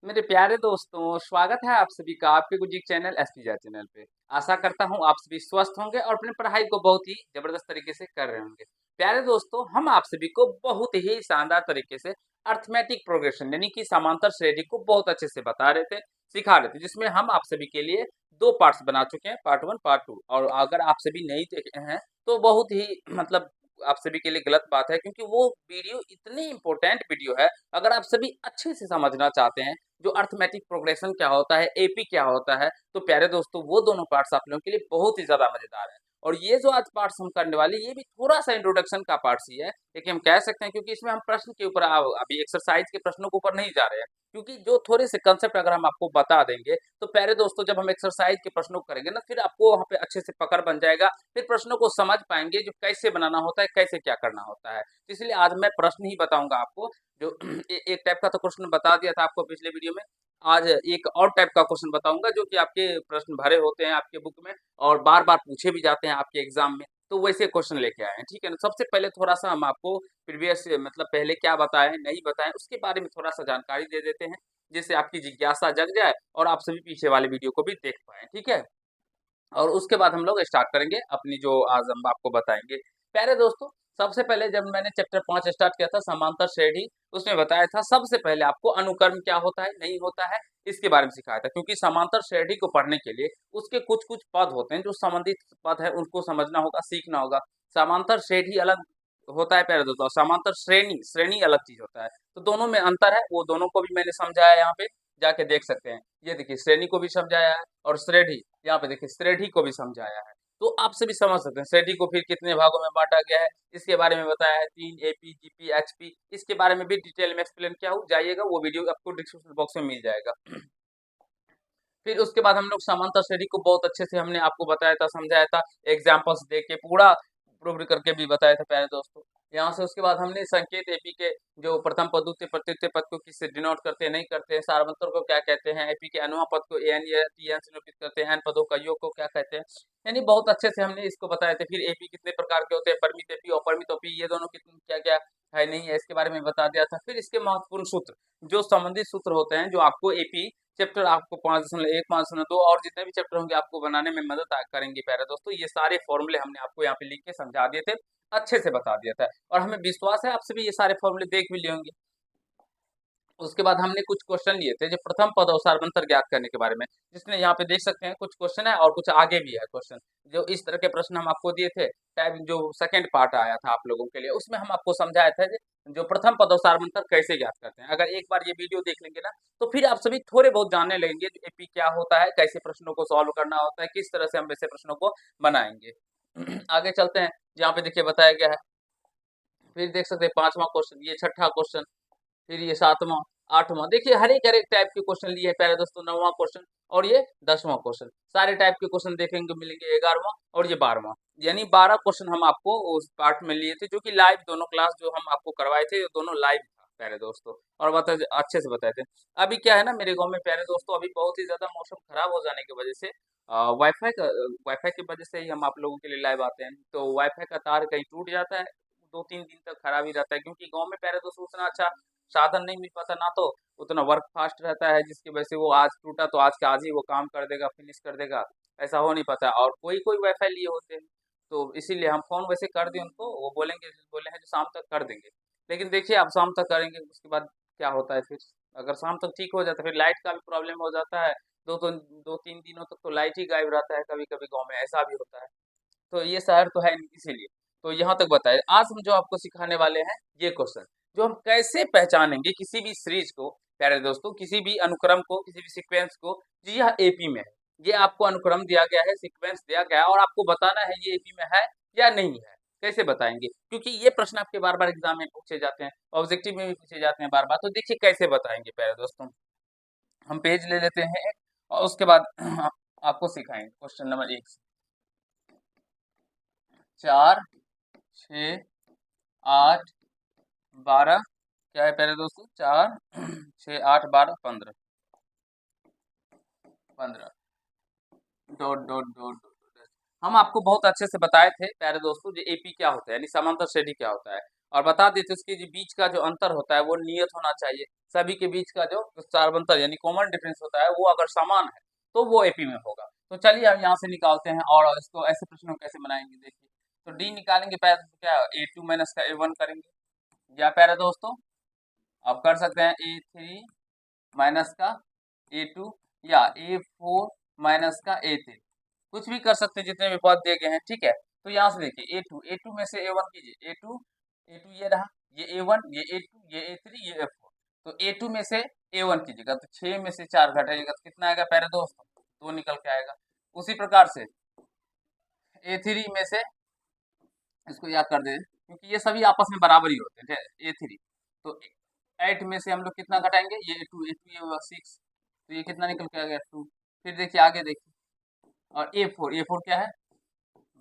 मेरे प्यारे दोस्तों, स्वागत है आप सभी का आपके गुजिक चैनल एसपीजा चैनल पे। आशा करता हूँ आप सभी स्वस्थ होंगे और अपनी पढ़ाई को बहुत ही जबरदस्त तरीके से कर रहे होंगे। प्यारे दोस्तों, हम आप सभी को बहुत ही शानदार तरीके से अर्थमेटिक प्रोग्रेशन यानी कि समांतर श्रेणी को बहुत अच्छे से बता रहे थे, सिखा रहे थे, जिसमें हम आप सभी के लिए दो पार्ट्स बना चुके हैं, पार्ट 1 पार्ट 2। और अगर आप सभी नहीं देखे हैं तो बहुत ही मतलब आप सभी के लिए गलत बात है, क्योंकि वो वीडियो इतनी इंपॉर्टेंट वीडियो है। अगर आप सभी अच्छे से समझना चाहते हैं जो अर्थमेटिक प्रोग्रेशन क्या होता है, एपी क्या होता है, तो प्यारे दोस्तों वो दोनों पार्ट्स आप लोगों के लिए बहुत ही ज़्यादा मज़ेदार है। और ये जो आज पार्ट्स हम करने वाले, ये भी थोड़ा-सा इंट्रोडक्शन का पार्ट्स ही है, लेकिन हम कह सकते हैं क्योंकि इसमें हम प्रश्न के ऊपर अभी एक्सरसाइज के प्रश्नों के ऊपर नहीं जा रहे हैं, क्योंकि जो थोड़े से कंसेप्ट अगर हम आपको बता देंगे, तो प्यारे दोस्तों जब हम एक्सरसाइज के प्रश्नों को करेंगे ना, फिर आपको वहाँ पे अच्छे से पकड़ बन जाएगा, फिर प्रश्नों को समझ पाएँगे जो कैसे बनाना होता है, कैसे क्या करना होता है। इसलिए आज मैं प्रश्न ही बताऊँगा आपको, जो एक टाइप का तो क्वेश्चन बता दिया था आपको पिछले वीडियो में। आज एक और टाइप का क्वेश्चन बताऊंगा जो कि आपके प्रश्न भरे होते हैं आपके बुक में और बार बार पूछे भी जाते हैं आपके एग्जाम में, तो वैसे क्वेश्चन लेके आए हैं। ठीक है ना। सबसे पहले थोड़ा सा हम आपको प्रीवियस मतलब पहले क्या बताएं नहीं बताएं उसके बारे में थोड़ा सा जानकारी दे देते हैं, जिससे आपकी जिज्ञासा जग जाए और आप सभी पीछे वाले वीडियो को भी देख पाए। ठीक है। और उसके बाद हम लोग स्टार्ट करेंगे अपनी जो आज हम आपको बताएंगे। प्यारे दोस्तों, सबसे पहले जब मैंने चैप्टर 5 स्टार्ट किया था समांतर श्रेणी, उसमें बताया था सबसे पहले आपको अनुक्रम क्या होता है नहीं होता है इसके बारे में सिखाया था, क्योंकि समांतर श्रेणी को पढ़ने के लिए उसके कुछ कुछ पद होते हैं जो संबंधित पद है, उनको समझना होगा, सीखना होगा। समांतर श्रेणी अलग होता है प्यारे दोस्तों, समांतर श्रेणी श्रेणी अलग चीज होता है, तो दोनों में अंतर है। वो दोनों को भी मैंने समझाया, यहाँ पे जाके देख सकते हैं। ये देखिए श्रेणी को भी समझाया है और श्रेणी, यहाँ पे देखिए श्रेणी को भी समझाया है। तो आप सभी समझ सकते हैं श्रेणी को फिर कितने भागों में बांटा गया है, इसके बारे में बताया है। 3 एपी जीपी एचपी, इसके बारे में भी डिटेल में एक्सप्लेन किया हो जाइएगा, वो वीडियो आपको डिस्क्रिप्शन बॉक्स में मिल जाएगा। फिर उसके बाद हम लोग समांतर श्रेणी को बहुत अच्छे से हमने आपको बताया था, समझाया था, एग्जाम्पल्स दे के पूरा प्रूव करके भी बताया था प्यारे दोस्तों। यहाँ से उसके बाद हमने संकेत एपी के जो प्रथम पद द्वितीय पद तृतीय पद को किससे डिनोट करते हैं नहीं करते हैं, सार्वंतर को क्या कहते हैं, एपी के अनुमा पद को एन या टी एन से निरूपित करते हैं, एन पदों का योग को क्या कहते हैं, यानी बहुत अच्छे से हमने इसको बताया था। फिर एपी कितने प्रकार के होते हैं, परिमित एपी और परिमित ओपी, ये दोनों कितने क्या क्या है नहीं है इसके बारे में बता दिया था। फिर इसके महत्वपूर्ण सूत्र, जो संबंधित सूत्र होते हैं जो आपको एपी चैप्टर आपको 5.1 5.2 और जितने भी चैप्टर होंगे आपको बनाने में मदद करेंगे प्यारे दोस्तों। ये सारे फॉर्मूले हमने आपको यहाँ पे लिख के समझा दिए थे, अच्छे से बता दिया था, और हमें विश्वास है आप सभी ये सारे फॉर्मूले देख भी लिए होंगे। उसके बाद हमने कुछ क्वेश्चन लिए थे जो प्रथम पद और सार्वंतर ज्ञात करने के बारे में, जिसमें यहाँ पे देख सकते हैं कुछ क्वेश्चन है और कुछ आगे भी है क्वेश्चन। जो इस तरह के प्रश्न हम आपको दिए थे, टाइप जो सेकंड पार्ट आया था आप लोगों के लिए, उसमें हम आपको समझाया था कि जो प्रथम पद और सार्वंतर कैसे ज्ञात करते हैं। अगर एक बार ये वीडियो देख लेंगे ना, तो फिर आप सभी थोड़े बहुत जानने लगेंगे एपी क्या होता है, कैसे प्रश्नों को सॉल्व करना होता है, किस तरह से हम वैसे प्रश्नों को बनाएंगे। आगे चलते हैं, यहाँ पे देखिए बताया गया है। फिर देख सकते हैं 5वां क्वेश्चन, ये 6ठा क्वेश्चन, फिर ये 7वां 8वां, देखिए हर एक टाइप के क्वेश्चन लिए हैं प्यारे दोस्तों। 9वां क्वेश्चन और ये 10वां क्वेश्चन, सारे टाइप के क्वेश्चन देखेंगे मिलेंगे। 11वां और ये 12वां, यानी 12 क्वेश्चन हम आपको उस पार्ट में लिए थे, जो कि लाइव दोनों क्लास जो हम आपको करवाए थे दोनों लाइव था प्यारे दोस्तों, और बता अच्छे से बताए थे। अभी क्या है ना मेरे गाँव में प्यारे दोस्तों, अभी बहुत ही ज्यादा मौसम खराब हो जाने की वजह से वाईफाई की वजह से ही हम आप लोगों के लिए लाइव आते हैं। तो वाईफाई का तार कहीं टूट जाता है, 2-3 दिन तक खराब ही रहता है, क्योंकि गांव में प्यारे दोस्तों उतना अच्छा साधन नहीं मिल पाता, ना तो उतना वर्क फास्ट रहता है, जिसकी वजह से वो आज टूटा तो आज के आज ही वो काम कर देगा, फिनिश कर देगा, ऐसा हो नहीं पाता। और कोई कोई वाईफाई लिए होते हैं, तो इसीलिए हम फोन वैसे कर दिए उनको, वो बोलेंगे बोले हैं जो शाम तक कर देंगे। लेकिन देखिए आप शाम तक करेंगे, उसके बाद क्या होता है फिर, अगर शाम तक ठीक हो जाता है फिर लाइट का भी प्रॉब्लम हो जाता है। 2-3 दिनों तक तो लाइट ही गायब रहता है, कभी कभी गाँव में ऐसा भी होता है। तो ये शहर तो है नहीं, इसीलिए। तो यहाँ तक बताए, आज हम जो आपको सिखाने वाले हैं ये क्वेश्चन, जो हम कैसे पहचानेंगे किसी भी सीरीज को प्यारे दोस्तों, किसी भी अनुक्रम को, किसी भी सीक्वेंस को, जी यह एपी में है। ये आपको अनुक्रम दिया गया है, सीक्वेंस दिया गया है, और आपको बताना है ये एपी में है या नहीं है। कैसे बताएंगे, क्योंकि ये प्रश्न आपके बार बार एग्जाम में पूछे जाते हैं, ऑब्जेक्टिव में भी पूछे जाते हैं बार बार। तो देखिए कैसे बताएंगे प्यारे दोस्तों, हम पेज ले लेते हैं और उसके बाद आपको सिखाएंगे क्वेश्चन नंबर 1 से 4 6 8 12, क्या है प्यारे दोस्तों, 4 6 8 12 15 15 डॉट डॉट डॉट डॉट। हम आपको बहुत अच्छे से बताए थे प्यारे दोस्तों जो एपी क्या होता है, यानी समांतर श्रेणी क्या होता है। और बता देते उसके जो बीच का जो अंतर होता है वो नियत होना चाहिए। सभी के बीच का जो सार्वंतर यानी कॉमन डिफरेंस होता है वो अगर समान है तो वो एपी में होगा। तो चलिए अब यहाँ से निकालते हैं और इसको ऐसे प्रश्नों को कैसे बनाएंगे देखिए। तो डी निकालेंगे पहले तो क्या ए टू माइनस का ए वन करेंगे या प्यारे दोस्तों आप कर सकते हैं ए थ्री माइनस का ए टू या ए फोर माइनस का ए थ्री, कुछ भी कर सकते हैं जितने भी पद दिए गए हैं। ठीक है, तो यहाँ से देखिए ए टू में से ए वन कीजिए, ए टू ये रहा, ये ए वन, ये ए टू, ये ए थ्री, ये ए फोर। तो ए टू में से ए वन कीजिएगा तो 6 में से 4 घटाइएगा तो कितना आएगा प्यारे दोस्तों, 2 निकल के आएगा। उसी प्रकार से ए थ्री में से इसको याद कर दें क्योंकि ये सभी आपस में बराबर ही होते हैं ए थ्री। तो 8 में से हम लोग कितना घटाएंगे, ये ए टू ये होगा 6, तो ये कितना निकल के आ गया 2। फिर देखिए आगे देखिए और ए फोर क्या है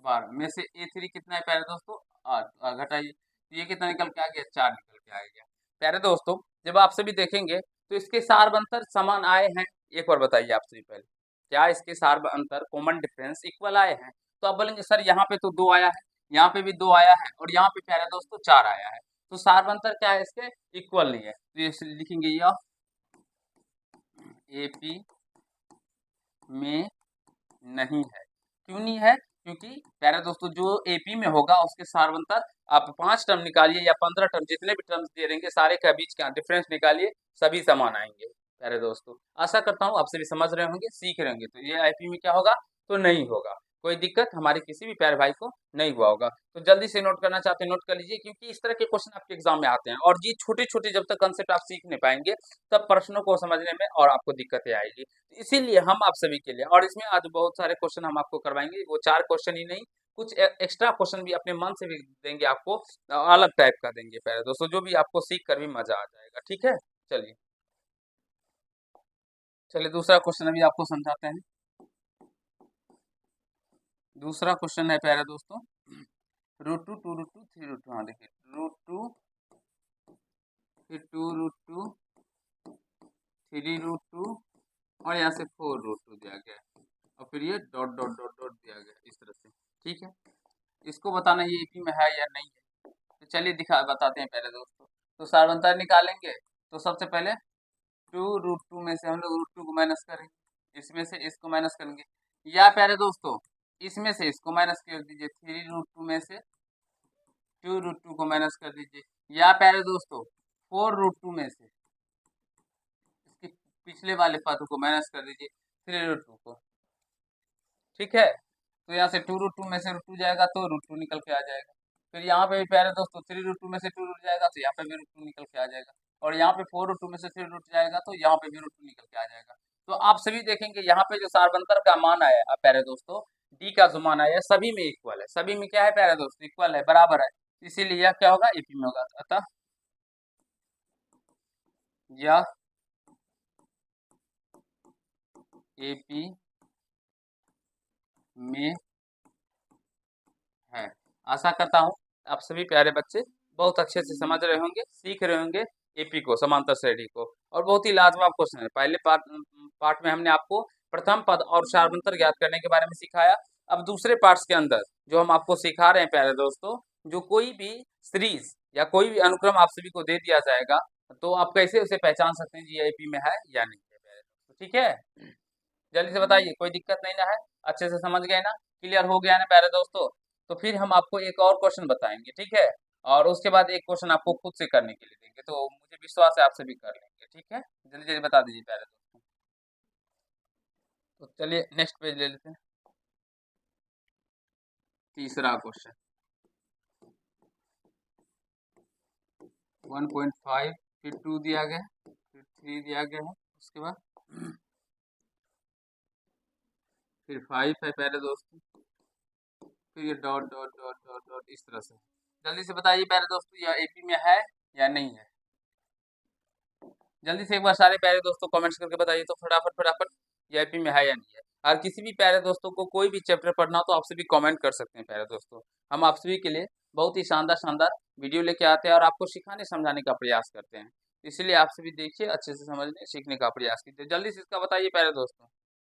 12 में से ए थ्री कितना है प्यारे दोस्तों 8, घटाइए तो ये कितना निकल के आ गया 4 निकल के आ गया। प्यारे दोस्तों जब आप सभी देखेंगे तो इसके सार अंतर समान आए हैं, एक बार बताइए आप सभी पहले क्या इसके सार अंतर कॉमन डिफरेंस इक्वल आए हैं। तो आप बोलेंगे सर यहाँ पे तो 2 आया है, यहाँ पे भी 2 आया है और यहाँ पे प्यारे दोस्तों 4 आया है, तो सार अंतर क्या है इसके इक्वल नहीं है। तो ये लिखेंगे यह एपी में नहीं है। क्यों नहीं है, क्योंकि प्यारे दोस्तों जो एपी में होगा उसके सार्वंतर आप 5 टर्म निकालिए या 15 टर्म जितने भी टर्म्स दे रहेंगे सारे का बीच का डिफरेंस निकालिए सभी समान आएंगे। प्यारे दोस्तों आशा करता हूँ आप सभी समझ रहे होंगे सीख रहे होंगे। तो ये आईपी में क्या होगा तो नहीं होगा, कोई दिक्कत हमारे किसी भी प्यारे भाई को नहीं हुआ होगा। तो जल्दी से नोट करना चाहते हैं नोट कर लीजिए क्योंकि इस तरह के क्वेश्चन आपके एग्जाम में आते हैं और ये छोटे छोटे जब तक कंसेप्ट आप सीख नहीं पाएंगे तब प्रश्नों को समझने में और आपको दिक्कतें आएगी। इसीलिए हम आप सभी के लिए और इसमें आज बहुत सारे क्वेश्चन हम आपको करवाएंगे, वो 4 क्वेश्चन ही नहीं कुछ एक्स्ट्रा क्वेश्चन भी अपने मन से भी देंगे आपको, अलग टाइप का देंगे प्यारे दोस्तों जो भी आपको सीख कर भी मजा आ जाएगा। ठीक है चलिए चलिए दूसरा क्वेश्चन अभी आपको समझाते हैं। दूसरा क्वेश्चन है प्यारे दोस्तों root two root two three root two, हाँ देखिए रूट टू फिर 2 रूट टू 3 रूट टू और यहाँ से 4 रूट टू दिया गया है और फिर ये डॉट डॉट डॉट डॉट दिया गया इस तरह से। ठीक है, इसको बताना ये एपी में है या नहीं है। तो चलिए दिखा बताते हैं पहले दोस्तों। तो सार्वंतर निकालेंगे तो सबसे पहले 2 रूट टू में से हम लोग रूट टू को माइनस करेंगे, इसमें से इसको माइनस करेंगे या प्यारे दोस्तों इसमें से इसको माइनस कर दीजिए 3 रूट टू में से 2 रूट टू को माइनस कर दीजिए या प्यारे दोस्तों 4 रूट टू में से इसके पिछले वाले पद को माइनस कर दीजिए 3 रूट टू को। ठीक है, तो यहाँ से 2 रूट टू में से रूट टू जाएगा तो रूट टू निकल के आ जाएगा। फिर यहाँ पे भी प्यारे दोस्तों 3 रूट टू में से 2 रूट जाएगा तो यहाँ पे भी रूट टू निकल के आ जाएगा और यहाँ पे 4 रूट टू में से 3 रूट जाएगा तो यहाँ पे भी रूट टू निकल के आ जाएगा। तो आप सभी देखेंगे यहाँ पे जो सार्वंतर का मान आया है प्यारे दोस्तों डी का जो मान आया सभी में इक्वल है, सभी में क्या है प्यारे दोस्तों इक्वल है बराबर है, इसीलिए यह क्या होगा एपी में होगा। अतः यह एपी में है। आशा करता हूँ आप सभी प्यारे बच्चे बहुत अच्छे से समझ रहे होंगे सीख रहे होंगे एपी को समांतर श्रेणी को। और बहुत ही लाजवाब क्वेश्चन है। पहले पार्ट में हमने आपको प्रथम पद और सार्वंतर ज्ञात करने के बारे में सिखाया। अब दूसरे पार्ट्स के अंदर जो हम आपको सिखा रहे हैं प्यारे दोस्तों जो कोई भी सीरीज या कोई भी अनुक्रम आप सभी को दे दिया जाएगा तो आप कैसे उसे पहचान सकते हैं जी एपी में है या नहीं है प्यारे दोस्तों। ठीक है जल्दी से बताइए कोई दिक्कत नहीं ना है, अच्छे से समझ गए ना, क्लियर हो गया ना प्यारे दोस्तों। तो फिर हम आपको एक और क्वेश्चन बताएंगे ठीक है, और उसके बाद एक क्वेश्चन आपको खुद से करने के लिए देंगे, तो मुझे विश्वास है आप सभी कर लेंगे। ठीक है जल्दी जल्दी बता दीजिए प्यारे दोस्तों। तो चलिए नेक्स्ट पेज ले लेते हैं। तीसरा क्वेश्चन 1.5 फिर 2 दिया गया फिर 3 दिया गया है उसके बाद फिर 5 है प्यारे दोस्तों फिर ये dot dot dot dot dot इस तरह से। जल्दी से बताइए प्यारे दोस्तों यह एपी में है या नहीं है। जल्दी से एक बार सारे प्यारे दोस्तों कमेंट्स करके बताइए तो फटाफट फटाफट ये एपी में है या नहीं है। और किसी भी प्यारे दोस्तों को कोई भी चैप्टर पढ़ना हो तो आप सभी कमेंट कर सकते हैं प्यारे दोस्तों। हम आप सभी के लिए बहुत ही शानदार शानदार वीडियो लेके आते हैं और आपको सिखाने समझाने का प्रयास करते हैं, इसलिए आप सभी देखिए अच्छे से समझने सीखने का प्रयास कीजिए। जल्दी से इसका बताइए प्यारे दोस्तों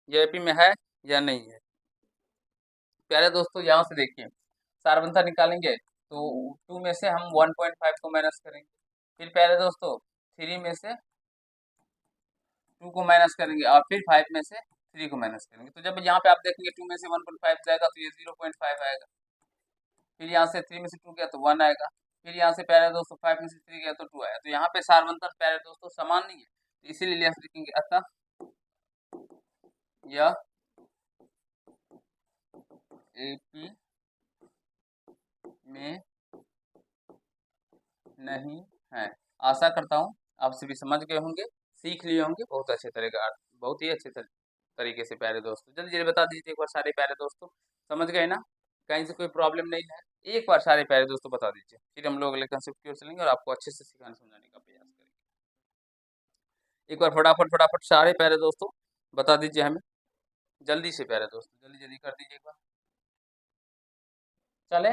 ये एपी में है या नहीं है। प्यारे दोस्तों यहाँ से देखिए सारवंतर निकालेंगे तो 2 में से हम 1.5 को माइनस करेंगे। फिर प्यारे दोस्तों 3 में से 2 को माइनस करेंगे और फिर 5 में से 3 को माइनस करेंगे। तो जब यहाँ पे आप देखेंगे 2 में से 1.5 जाएगा तो ये 0.5 आएगा। फिर यहाँ से 3 में से 2 गया तो 1 आएगा। फिर यहाँ से प्यारे दोस्तों 5 में से 3 गया तो 2 आया। तो यहाँ पे सारवंतर प्यारे दोस्तों समान नहीं है, तो इसीलिए हम लिखेंगे अतः यह एपी में नहीं है। आशा करता हूँ आप सभी समझ गए होंगे, सीख लिए होंगे बहुत अच्छे तरीके, बहुत ही अच्छे तरीके से प्यारे दोस्तों। जल्दी जल्दी बता दीजिए एक बार सारे प्यारे दोस्तों, समझ गए ना? कहीं से कोई प्रॉब्लम नहीं है? एक बार सारे प्यारे दोस्तों बता दीजिए, फिर हम लोग अगले कंसेप्ट की ओर चलेंगे और आपको अच्छे से सिखाने समझाने का प्रयास करेंगे। एक बार फटाफट फटाफट सारे प्यारे दोस्तों बता दीजिए हमें, जल्दी से प्यारे दोस्तों, जल्दी जल्दी कर दीजिए एक बार। चले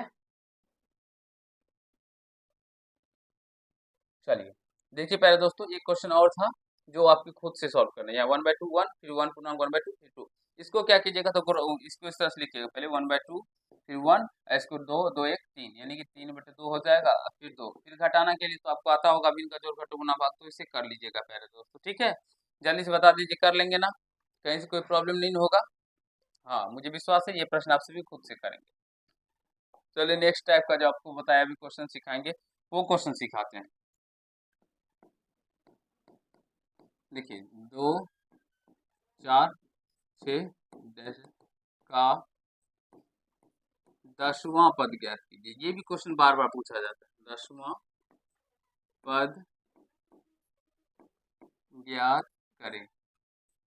चलिए देखिए प्यारे दोस्तों, एक क्वेश्चन और था जो आपकी खुद से सॉल्व करना है। 1/2 1, फिर 1 पुनः 1/2 फिर 2। इसको क्या कीजिएगा, तो इसको इस तरह से लिखिएगा, पहले 1/2 फिर 1, इसको 2 2 1 3, यानी कि 3/2 हो जाएगा, फिर 2। फिर घटाना के लिए तो आपको आता होगा बिन का जोड़ घटाओ गुना भाग, तो इसे कर लीजिएगा प्यारे दोस्तों। ठीक है, जल्दी से बता दीजिए, कर लेंगे ना? कहीं से कोई प्रॉब्लम नहीं होगा? हाँ मुझे विश्वास है ये प्रश्न आप सभी खुद से करेंगे। चलिए नेक्स्ट टाइप का जो आपको बताया अभी क्वेश्चन सिखाएंगे, वो क्वेश्चन सिखाते हैं। देखिए 2 4 6 का 10वां पद ज्ञात कीजिए। ये भी क्वेश्चन बार बार पूछा जाता है, 10वां पद ज्ञात करें।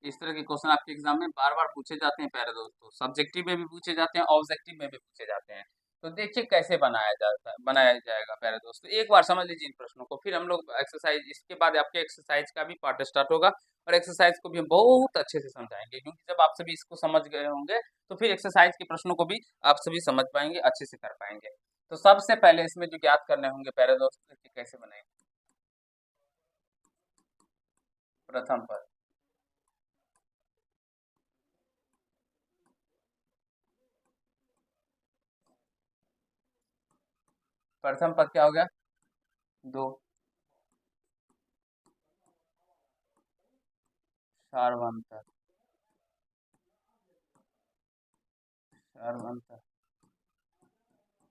इस तरह के क्वेश्चन आपके एग्जाम में बार बार पूछे जाते हैं प्यारे दोस्तों, सब्जेक्टिव में भी पूछे जाते हैं, ऑब्जेक्टिव में भी पूछे जाते हैं। तो देखिए कैसे बनाया जाएगा प्यारे दोस्तों। एक बार समझ लीजिए इन प्रश्नों को, फिर हम लोग एक्सरसाइज, इसके बाद आपके एक्सरसाइज का भी पार्ट स्टार्ट होगा और एक्सरसाइज को भी हम बहुत अच्छे से समझाएंगे, क्योंकि जब आप सभी इसको समझ गए होंगे तो फिर एक्सरसाइज के प्रश्नों को भी आप सभी समझ पाएंगे, अच्छे से कर पाएंगे। तो सबसे पहले इसमें जो ज्ञात करने होंगे प्यारे दोस्तों, देखिए कैसे बनाएंगे। प्रथम पद, प्रथम पद क्या हो गया, 2। सारवंतर, सारवंतर,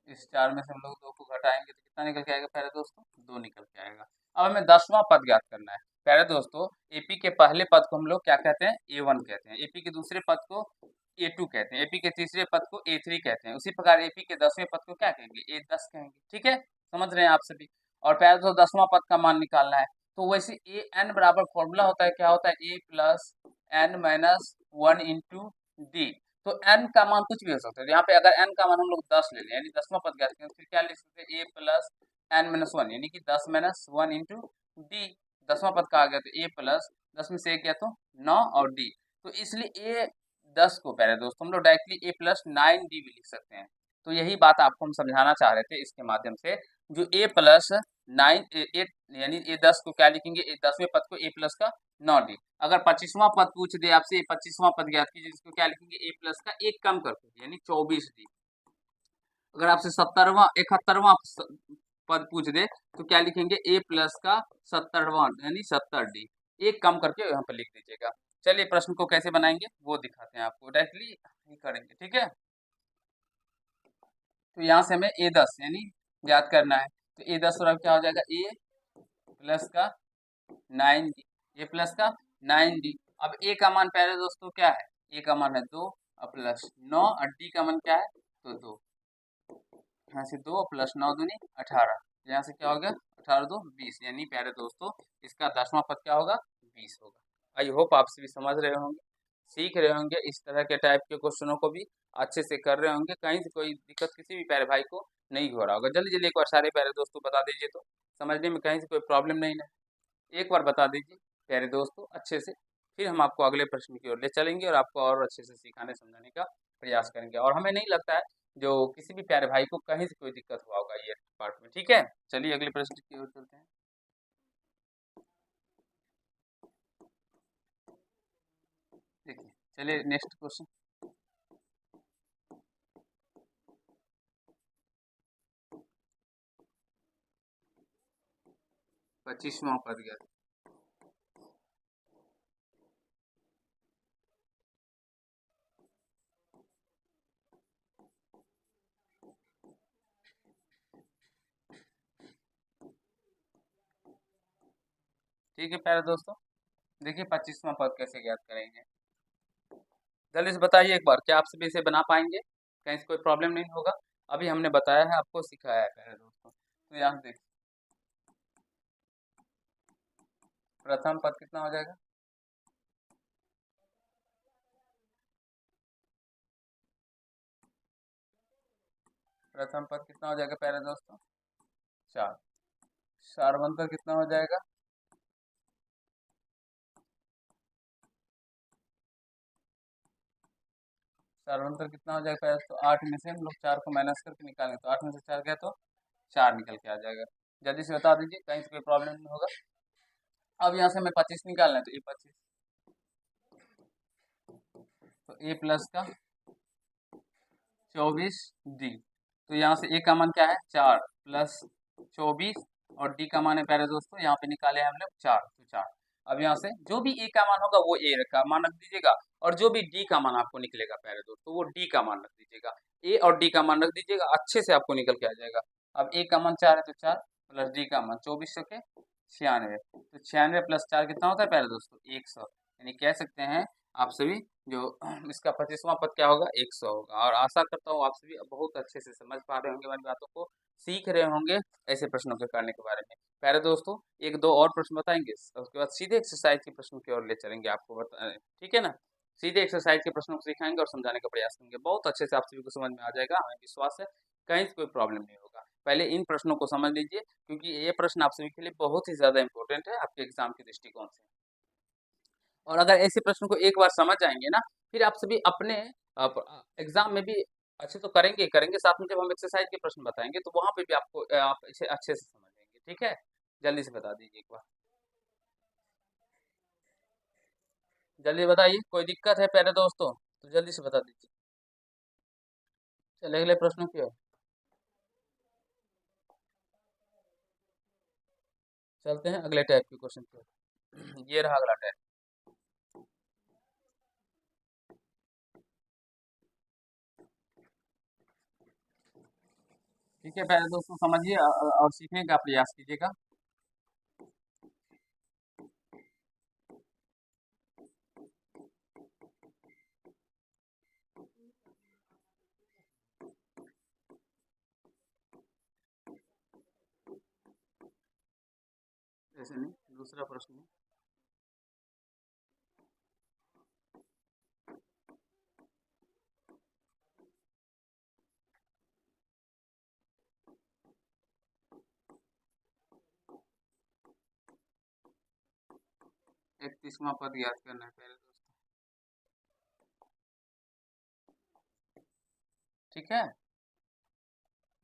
इस 4 में से हम लोग 2 को घटाएंगे तो कितना निकल के आएगा प्यारे दोस्तों, 2 निकल के आएगा। अब हमें 10वां पद ज्ञात करना है प्यारे दोस्तों। एपी के पहले पद को हम लोग क्या कहते हैं, A1 कहते हैं। एपी के दूसरे पद को A2 कहते हैं। एपी के तीसरे पद को A3 कहते हैं। उसी प्रकार एपी के 10वें पद को क्या कहेंगे, A10 कहेंगे। ठीक है, समझ रहे हैं आप सभी? और प्यारे दोस्तों 10वां पद का मान निकालना है, तो वैसे ए एन बराबर फॉर्मूला होता है, क्या होता है, A plus N minus 1 into D. तो n का मान कुछ भी हो सकता है। यहाँ पे अगर n का मान हम लोग 10 ले लें, यानी 10वां पद ज्ञात करें, फिर क्या लिख सकते हैं, a प्लस एन माइनस 1, यानी कि 10 माइनस 1 इंटू डी। 10वां पद का आ गया तो a प्लस 10 में से 1 गया तो 9 और d। तो इसलिए a 10 को प्यारे दोस्तों हम लोग डायरेक्टली a प्लस 9d भी लिख सकते हैं। तो यही बात आपको हम समझाना चाह रहे थे इसके माध्यम से, जो a प्लस 9 8 यानी a 10 को क्या लिखेंगे, 10वें पद को a प्लस का 9d। अगर 25वां पद पूछ दे आपसे, 25वां पद ज्ञात कीजिए, जिसको क्या लिखेंगे, a प्लस का 1 कम करके, यानी 24d। अगर आपसे 71वां पद पूछ दे तो क्या लिखेंगे, a प्लस का 70वां यानी 70d। 1 कम करके यहाँ पर लिख दीजिएगा। चलिए प्रश्न को कैसे बनाएंगे वो दिखाते हैं आपको, डायरेक्टली ही करेंगे। ठीक है, तो यहाँ से हमें a10 यानी ज्ञात करना है, तो a10 और क्या हो जाएगा, a प्लस का 9d, a प्लस का 9d। अब a का मान प्यारे दोस्तों क्या है, a का मान है 2 और प्लस 9 और d का मान क्या है, तो 2। यहाँ से 2 प्लस 9 दूनी 18, यहाँ से क्या हो गया, 18 2 20, यानी प्यारे दोस्तों इसका 10वां पद क्या होगा, 20 होगा। आई होप आप सभी समझ रहे होंगे, सीख रहे होंगे, इस तरह के टाइप के क्वेश्चनों को भी अच्छे से कर रहे होंगे, कहीं से कोई दिक्कत किसी भी प्यारे भाई को नहीं हो रहा होगा। जल्दी जल्दी एक बार सारे प्यारे दोस्तों बता दीजिए, तो समझने में कहीं से कोई प्रॉब्लम नहीं है। एक बार बता दीजिए प्यारे दोस्तों अच्छे से, फिर हम आपको अगले प्रश्न की ओर ले चलेंगे और आपको और अच्छे से सिखाने समझाने का प्रयास करेंगे। और हमें नहीं लगता है जो किसी भी प्यारे भाई को कहीं से कोई दिक्कत हुआ होगा ये पार्ट में। ठीक है, चलिए अगले प्रश्न की ओर चलते हैं। देखिए चलिए नेक्स्ट क्वेश्चन, 25वां पद ज्ञात। ठीक है प्यारे दोस्तों, देखिए 25वां पद कैसे ज्ञात करेंगे, जल्दी से बताइए एक बार, क्या आप सभी इसे बना पाएंगे, कहीं से कोई प्रॉब्लम नहीं होगा। अभी हमने बताया है, आपको सिखाया है प्यारे दोस्तों। तो यहाँ देखिए प्रथम पद कितना हो जाएगा, प्रथम पद कितना हो जाएगा प्यारे दोस्तों, 4। सारवंतर कितना हो जाएगा, सारवंतर कितना हो जाएगा प्यारे दोस्तों, 8 में से हम लोग 4 को माइनस करके निकालेंगे तो 8 में से 4 गया तो 4 निकल के आ जाएगा। जल्दी से बता दीजिए, कहीं से कोई प्रॉब्लम नहीं होगा। अब यहाँ से हमें 25 निकालना है, तो ये 25, तो ए प्लस का 24 डी, तो यहाँ से ए का मान क्या है 4 प्लस 24 और डी का मान है प्यारे दोस्तों, यहाँ पे निकाले हैं हम लोग 4, तो 4। अब यहाँ से जो भी ए का मान होगा वो ए का मान रख दीजिएगा, और जो भी डी का मान आपको निकलेगा प्यारे दोस्तों वो डी का मान रख दीजिएगा, ए और डी का मान रख दीजिएगा, अच्छे से आपको निकल के आ जाएगा। अब ए का मान 4 है तो 4 प्लस डी का मान 24 के 96, तो 96 प्लस 4 कितना होता है प्यारे दोस्तों 100, यानी कह सकते हैं आप सभी जो इसका 25वां पद क्या होगा 100 होगा। और आशा करता हूँ आप सभी बहुत अच्छे से समझ पा रहे होंगे, मेरी बातों को सीख रहे होंगे ऐसे प्रश्नों के करने के बारे में। प्यारे दोस्तों एक दो और प्रश्न बताएंगे, उसके बाद सीधे एक्सरसाइज के प्रश्नों की ओर ले चलेंगे आपको बता, ठीक है ना, सीधे एक्सरसाइज के प्रश्नों को सिखाएंगे और समझाने का प्रयास करेंगे, बहुत अच्छे से आप सभी को समझ में आ जाएगा, हमें विश्वास है कहीं से कोई प्रॉब्लम नहीं होगा। पहले इन प्रश्नों को समझ लीजिए, क्योंकि ये प्रश्न आप सभी के लिए बहुत ही ज्यादा इंपॉर्टेंट है आपके एग्जाम के दृष्टिकोण से। और अगर ऐसे प्रश्न को एक बार समझ जाएंगे ना, फिर आप सभी अपने एग्जाम में भी अच्छे तो करेंगे करेंगे, साथ में जब हम एक्सरसाइज के प्रश्न बताएंगे तो वहां पे भी आपको आप इसे अच्छे से समझ लेंगे, ठीक है। जल्दी से बता दीजिए एक बार, जल्दी बताइए, कोई दिक्कत है प्यारे दोस्तों तो जल्दी से बता दीजिए। चले अगले प्रश्नों की ओर चलते हैं, अगले टाइप के क्वेश्चन की ओर। ये रहा अगला टाइप। ठीक है प्यारे दोस्तों, समझिए और सीखने का प्रयास कीजिएगा। ऐसे नहीं, दूसरा प्रश्न 31वां पद याद करना है प्यारे दोस्तों, ठीक है।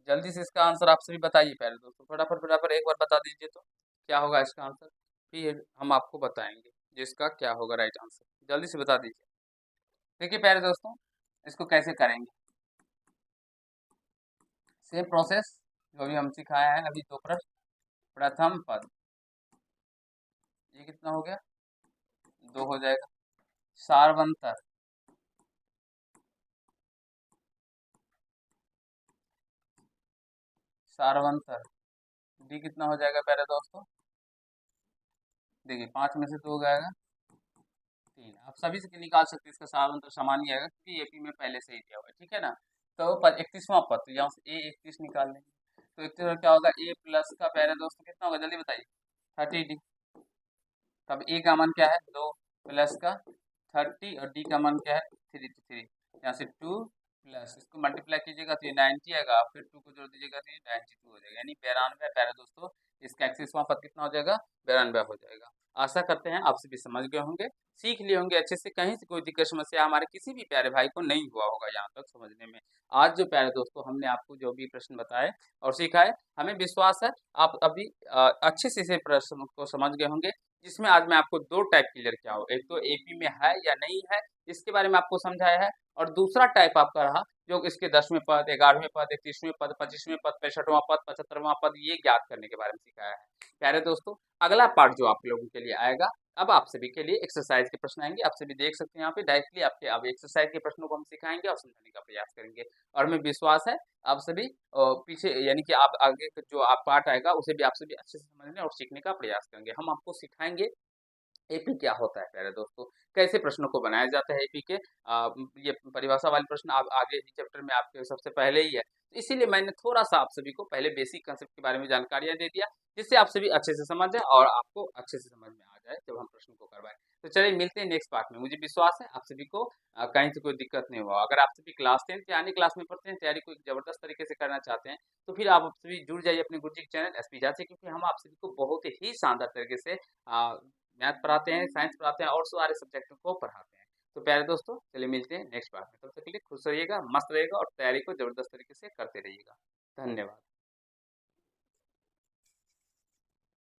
जल्दी से इसका आंसर आप सभी बताइए प्यारे दोस्तों, फटाफट फटाफट एक बार बता दीजिए तो क्या होगा इसका आंसर, फिर हम आपको बताएंगे जिसका क्या होगा राइट आंसर, जल्दी से बता दीजिए। देखिए प्यारे दोस्तों, इसको कैसे करेंगे, सेम प्रोसेस जो भी हम सिखाया है अभी, दो प्रश्न, प्रथम पद ये कितना हो गया 2 हो जाएगा, सारवंतर सारवंतर डी कितना हो जाएगा प्यारे दोस्तों, देखिए 5 में से 2 हो जाएगा 3, आप सभी से निकाल सकते हैं, इसका सारवंतर समान ही आएगा क्योंकि एपी में पहले से ही दिया हुआ है, ठीक है ना। तो 31वां पद, तो यहाँ से ए 31 निकाल लेंगे, तो 31 क्या होगा ए प्लस का प्यारे दोस्तों कितना होगा जल्दी बताइए 30 डी, तब ए का मान क्या है 2 प्लस का 30 और डी का मान क्या है 3, तो 3 यहाँ से 2 प्लस इसको मल्टीप्लाई कीजिएगा तो ये 90 आएगा, फिर 2 को जोड़ दीजिएगा तो ये 92 हो जाएगा, यानी 92 प्यारे दोस्तों, इसका 31वां पद कितना हो जाएगा 92 हो जाएगा। आशा करते हैं आप सभी समझ गए होंगे, सीख लिए होंगे अच्छे से, कहीं से कोई दिक्कत समस्या हमारे किसी भी प्यारे भाई को नहीं हुआ होगा यहाँ तक समझने में। आज जो प्यारे दोस्तों हमने आपको जो भी प्रश्न बताए और सिखाए, हमें विश्वास है आप अभी अच्छे से इसे प्रश्न को समझ गए होंगे, जिसमें आज मैं आपको 2 टाइप क्लियर किया हूँ, एक तो एपी में है या नहीं है इसके बारे में आपको समझाया है। और दूसरा टाइप आपका रहा जो इसके 10वें पद, 11वें पद, 31वें पद, 25वें पद, 65वां पद, 75वां पद ये ज्ञात करने के बारे में सिखाया है। प्यारे दोस्तों, अगला पार्ट जो आप लोगों के लिए आएगा, अब आप सभी के लिए एक्सरसाइज के प्रश्न आएंगे। आप सभी देख सकते हैं यहाँ पे डायरेक्टली आपके अब एक्सरसाइज के प्रश्नों को हम सिखाएंगे और समझाने का प्रयास करेंगे। और हमें विश्वास है आप सभी पीछे यानी कि आप आगे का जो आप पार्ट आएगा उसे भी आप सभी अच्छे से समझने और सीखने का प्रयास करेंगे। हम आपको सिखाएंगे एपी क्या होता है प्यारे दोस्तों, कैसे प्रश्नों को बनाया जाता है एपी के। ये परिभाषा वाले प्रश्न आप आगे ही चैप्टर में आपके सबसे पहले ही है, तो इसीलिए मैंने थोड़ा सा आप सभी को पहले बेसिक कंसेप्ट के बारे में जानकारियां दे दिया, जिससे आप सभी अच्छे से समझ जाए और आपको अच्छे से समझ में आ जाए जब हम प्रश्न को करवाएं। तो चलिए मिलते हैं नेक्स्ट पार्ट में। मुझे विश्वास है आप सभी को कहीं से कोई दिक्कत नहीं होगा। अगर आप सभी क्लास 10 या अन्य क्लास में पढ़ते हैं, तैयारी को जबरदस्त तरीके से करना चाहते हैं, तो फिर आप सभी जुड़ जाइए अपने गुरुजी के चैनल एसपी झा से, क्योंकि हम आप सभी को बहुत ही शानदार तरीके से मैथ पढ़ाते हैं, साइंस पढ़ाते हैं और सारे सब्जेक्टों को पढ़ाते हैं। तो प्यारे दोस्तों, चलिए मिलते हैं नेक्स्ट पार्ट में। तब तक के लिए खुश रहिएगा, मस्त रहिएगा और तैयारी को जबरदस्त तरीके से करते रहिएगा। धन्यवाद।